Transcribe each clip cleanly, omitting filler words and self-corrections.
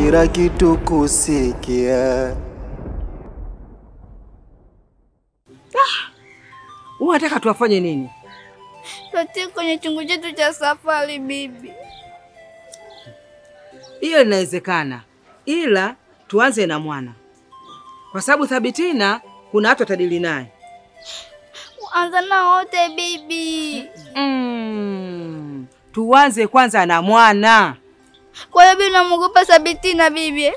kila kitu kusikia. Unataka tuwafanye nini? Tutie kwenye chungu chetu cha safari bibi. Hiyo inawezekana. Ila tuanze na mwana. Kwa sababu Thabitina kuna watu watadili naye. Anza na wote bibi. Tuanze kwanza na mwana. Kwa hiyo bibi namuogopa Thabitina bibi.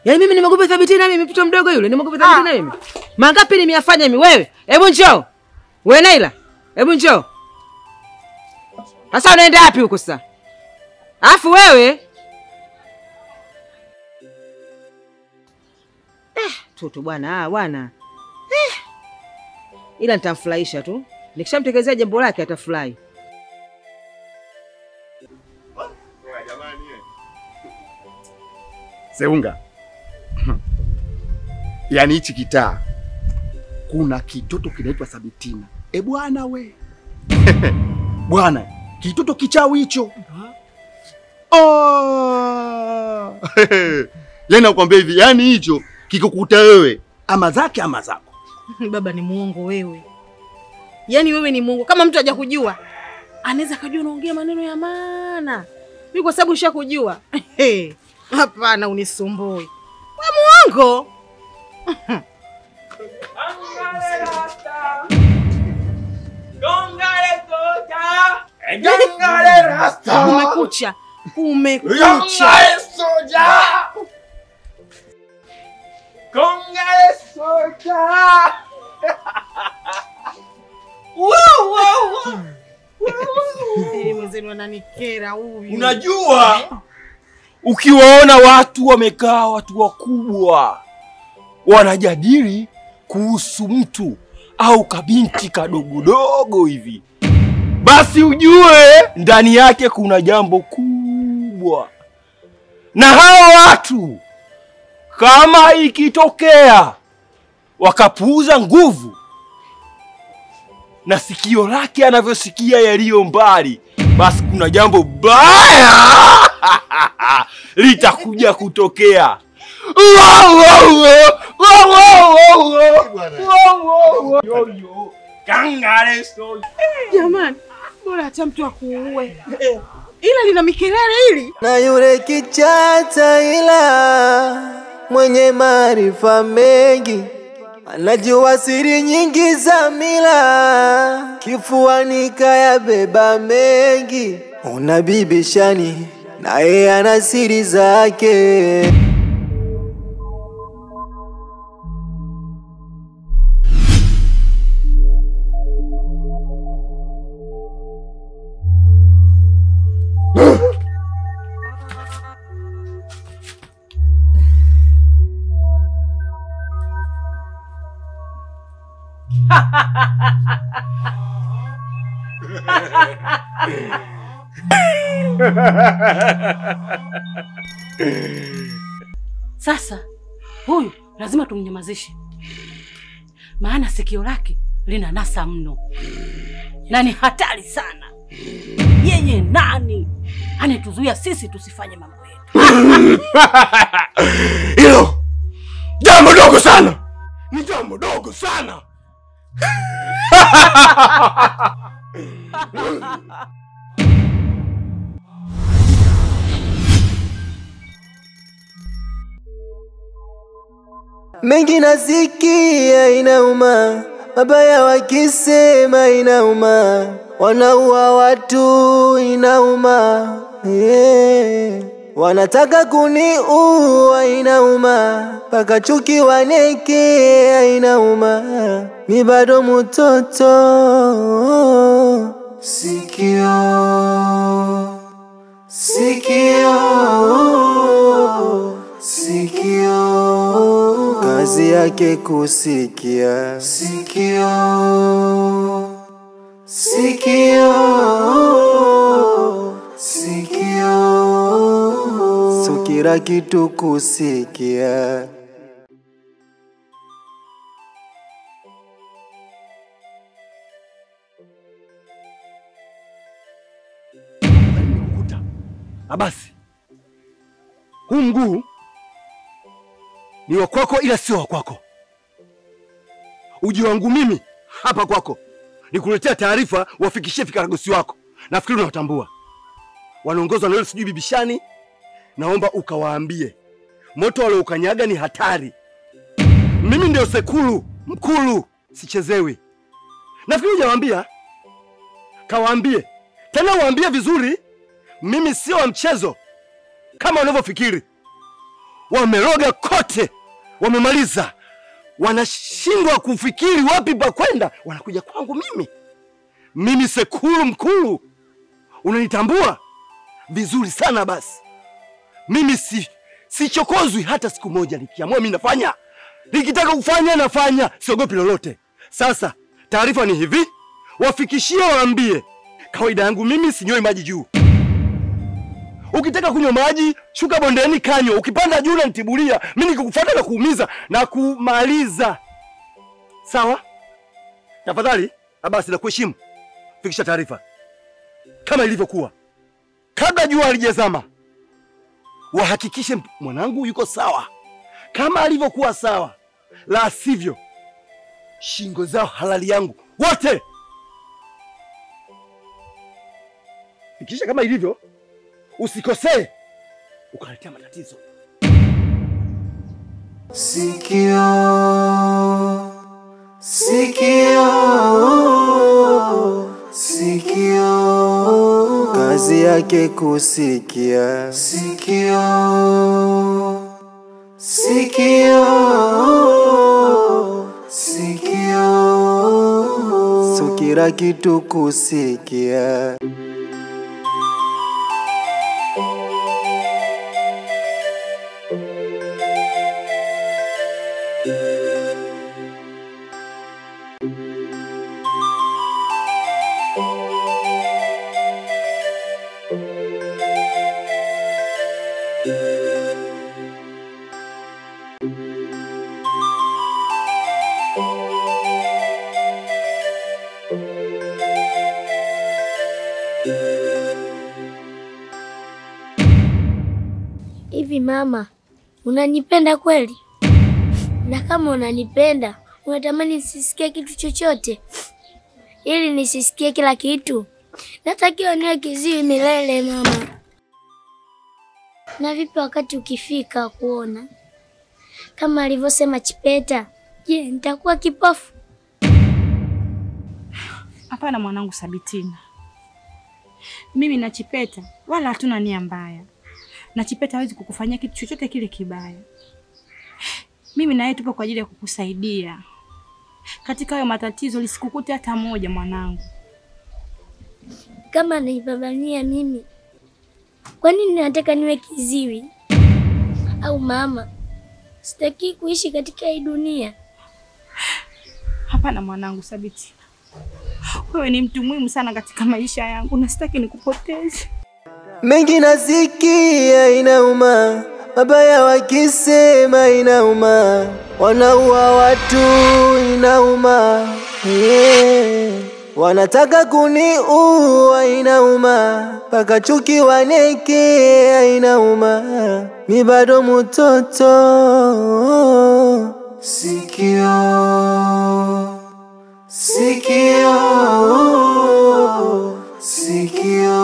Yaani mimi nimeogopa Thabitina mimi mtoto mdogo yule nimeogopa Thabitina mimi. Mangapi nimeyafanya mimi wewe? Hebu njoo. Wewe Naila, hebu njoo. Sasa unaenda wapi huko sasa? Alafu wewe toto bwana, bwana. Ila nitamfurahisha tu. Nikishamtekelezea jambo lake atafurahi. Seunga. Yaani hichi kitaa kuna kitoto kinaitwa Thabitina. Bwana we. Bwana, kitoto kichawi hicho. Yaani nakwambia hivi, yaani hicho kikukuta wewe ama zake ama zako. Baba ni muongo wewe. Yaani wewe ni muongo. Kama mtu hajakujua, anaweza kujua unaongea maneno ya maana. Mimi kwa sababu nishakujua. Hapana unisumbui. Wewe muongo. Gongale soja. Gongale rasta. Umekucha. Gongale soja. Gongale soja. Wow. Mzee ananikera huyu. Unajua ukiwaona watu wamekaa, watu wakubwa wanajadili kuhusu mtu au kabinti kadogodogo hivi, basi ujue ndani yake kuna jambo kubwa. Na hao watu kama ikitokea wakapuuza nguvu na sikio lake anavyosikia yaliyo mbali, basi kuna jambo baya litakuja kutokea. Kangale soja. Jamani, bora hata mtu akuue. Ila lina mikelele hili. Na yule kichata ila mwenye maarifa mengi, anajua siri nyingi za mila, kifuani kayabeba mengi. Una bibi Shani na yeye ana siri zake. Sasa huyu lazima tumnyamazishe, maana sikio lake lina nasa mno na ni hatari sana. Yeye nani anatuzuia sisi tusifanye mambo yetu? Hilo jambo dogo sana, ni jambo dogo sana. Mengi nasikia inauma, mabaya wakisema inauma, wanaua watu inauma, wanataka kuniua inauma, paka chuki wanekea inauma, mi bado mtoto. Sikio, sikio, sikio, kazi yake kusikia. Sikio, sikio, sikio, so kila kitu kusikia. Basi huu mguu ni wa kwako ila sio wa kwako. Uji wangu mimi hapa kwako ni kuletea taarifa wafikishie vikaragosi wako. Nafikiri unawatambua. Wanaongozwa na yule sijui bibishani. Naomba ukawaambie moto wale ukanyaga ni hatari. Mimi ndio Sekulu mkulu, sichezewi. Nafikiri hujawaambia. Kawaambie. Tena waambie vizuri, mimi sio wa mchezo kama unavyofikiri. Wameroga kote, wamemaliza. Wanashindwa kufikiri wapi pa kwenda, wanakuja kwangu mimi. Mimi Sekulu mkulu. Unanitambua vizuri sana basi. Mimi sichokozwi hata siku moja. Nikiamua mimi nafanya. Nikitaka kufanya nafanya, siogopi lolote. Sasa taarifa ni hivi, wafikishie waambie. Kawaida yangu mimi sinyoi maji juu. Ukitaka kunywa maji, shuka bondeni kanywa. Ukipanda juu unanitibulia, mimi nikukufuata na kuumiza na kumaliza. Sawa? Tafadhali, basi na kuheshimu. Fikisha taarifa kama ilivyokuwa. Kabla jua halijazama, wahakikishe mwanangu yuko sawa kama alivyokuwa sawa. La sivyo shingo zao halali yangu wote. Fikisha kama ilivyo, usikosee ukaletea matatizo. Sikio, sikio, sikio, kazi yake kusikia. Sikio, sikio, sikio, so kila kitu kusikia. Hivi mama, unanipenda kweli? Na kama unanipenda, unatamani nisisikie kitu chochote? Ili nisisikie kila kitu, natakiwa niwe kiziwi milele mama. Na vipi wakati ukifika kuona? Kama alivyosema Chipeta, je, nitakuwa kipofu? Hapana mwanangu Sabitina. Mimi na Chipeta wala hatuna nia mbaya. Na Chipeta hawezi kukufanyia kitu chochote kile kibaya. Mimi na yeye tupo kwa ajili ya kukusaidia. Katika hayo matatizo lisikukute hata moja mwanangu. Kama naibabania mimi, kwa nini nataka niwe kiziwi? Au mama, sitaki kuishi katika hii dunia. Hapana mwanangu Sabitina. Wewe ni mtu muhimu sana katika maisha yangu na sitaki nikupoteze. Mengi nasikia inauma, mabaya wakisema inauma, wanaua watu inauma, wanataka kuniua inauma, paka chuki waneke inauma, mi bado mtoto. Sikio, sikio, sikio,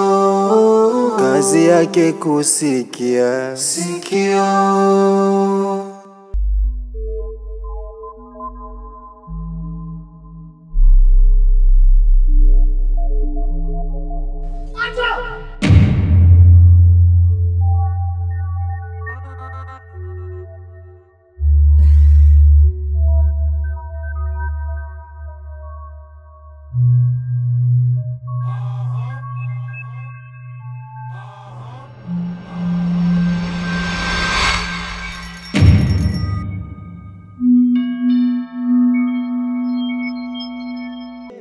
kazi yake kusikia. Sikio,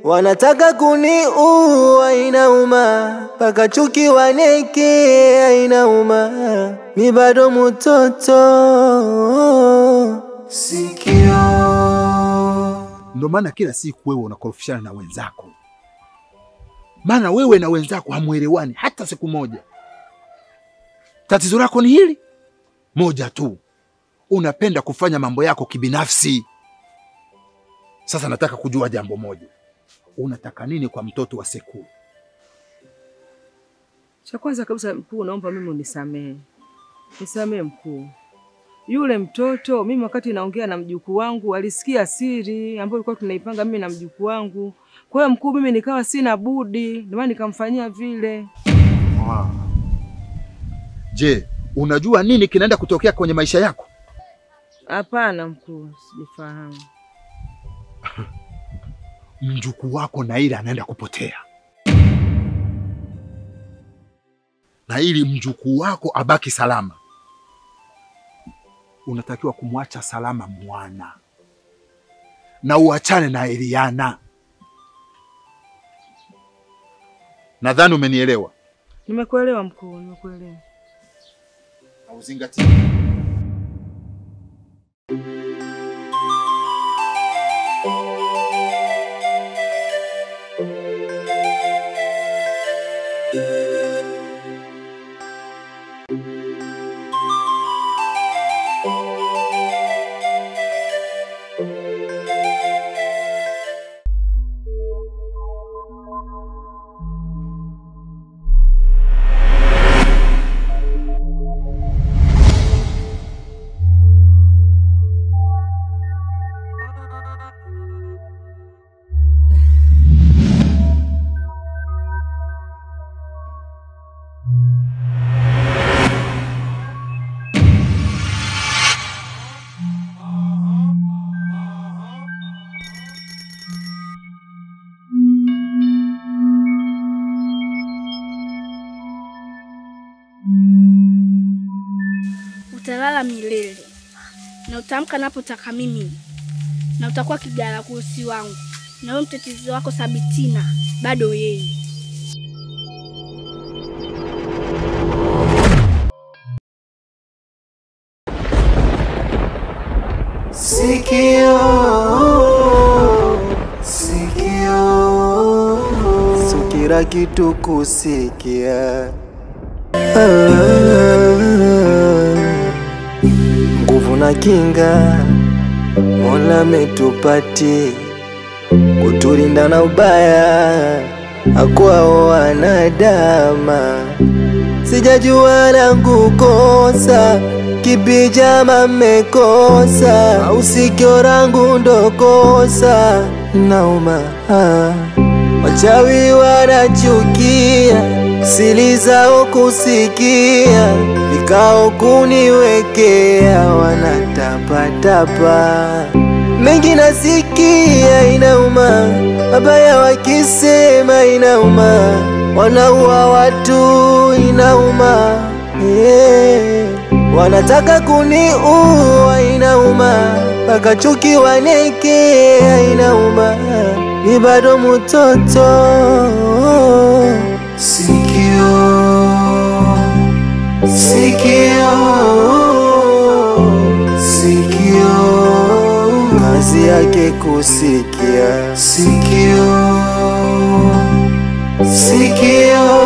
wanataka kuniua inauma, paka chuki waneke inauma, mi bado mtoto. Sikio, Ndio maana kila siku wewe unakorofishana na wenzako. Maana wewe na wenzako hamuelewani hata siku moja. Tatizo lako ni hili. moja tu, unapenda kufanya mambo yako kibinafsi. Sasa nataka kujua jambo moja, unataka nini kwa mtoto wa Sekuu? Cha kwanza kabisa mkuu, naomba mimi unisamehe. Nisamehe mkuu. Yule mtoto mimi wakati naongea na mjukuu wangu alisikia siri ambayo ilikuwa tunaipanga mimi na mjukuu wangu. Kwa hiyo mkuu, mimi nikawa sina budi, ndio maana nikamfanyia vile. Je, unajua nini kinaenda kutokea kwenye maisha yako? Hapana mkuu, sijifahamu. Mjukuu wako Naila anaenda kupotea. Na ili mjukuu wako abaki salama, unatakiwa kumwacha salama mwana. Na uachane na Eliana. Nadhani umenielewa. Nimekuelewa mkuu, nimekuelewa. Na uzingatie. Utalala milele na utamka napotaka mimi, na utakuwa kigalakusi wangu, na wewe mtetezi wako Sabitina bado yeye. Sikio, sikio, sukira kitu kusikia. Nguvu na kinga Mola ametupati kutulinda na ubaya akwao wanadama. Sijajua langu kosa kipi jama mmekosa, au sikio langu ndo kosa. Nauma wachawi wanachukia, siri zao kusikia, vikao kuniwekea, wanatapatapa. Mengi nasikia inauma, mabaya wakisema inauma, wanaua watu inauma, wanataka kuniua inauma, mpaka chuki wanekea inauma, ni bado mtoto. Sikio, sikio, sikio, kazi yake kusikia. Sikio, sikio,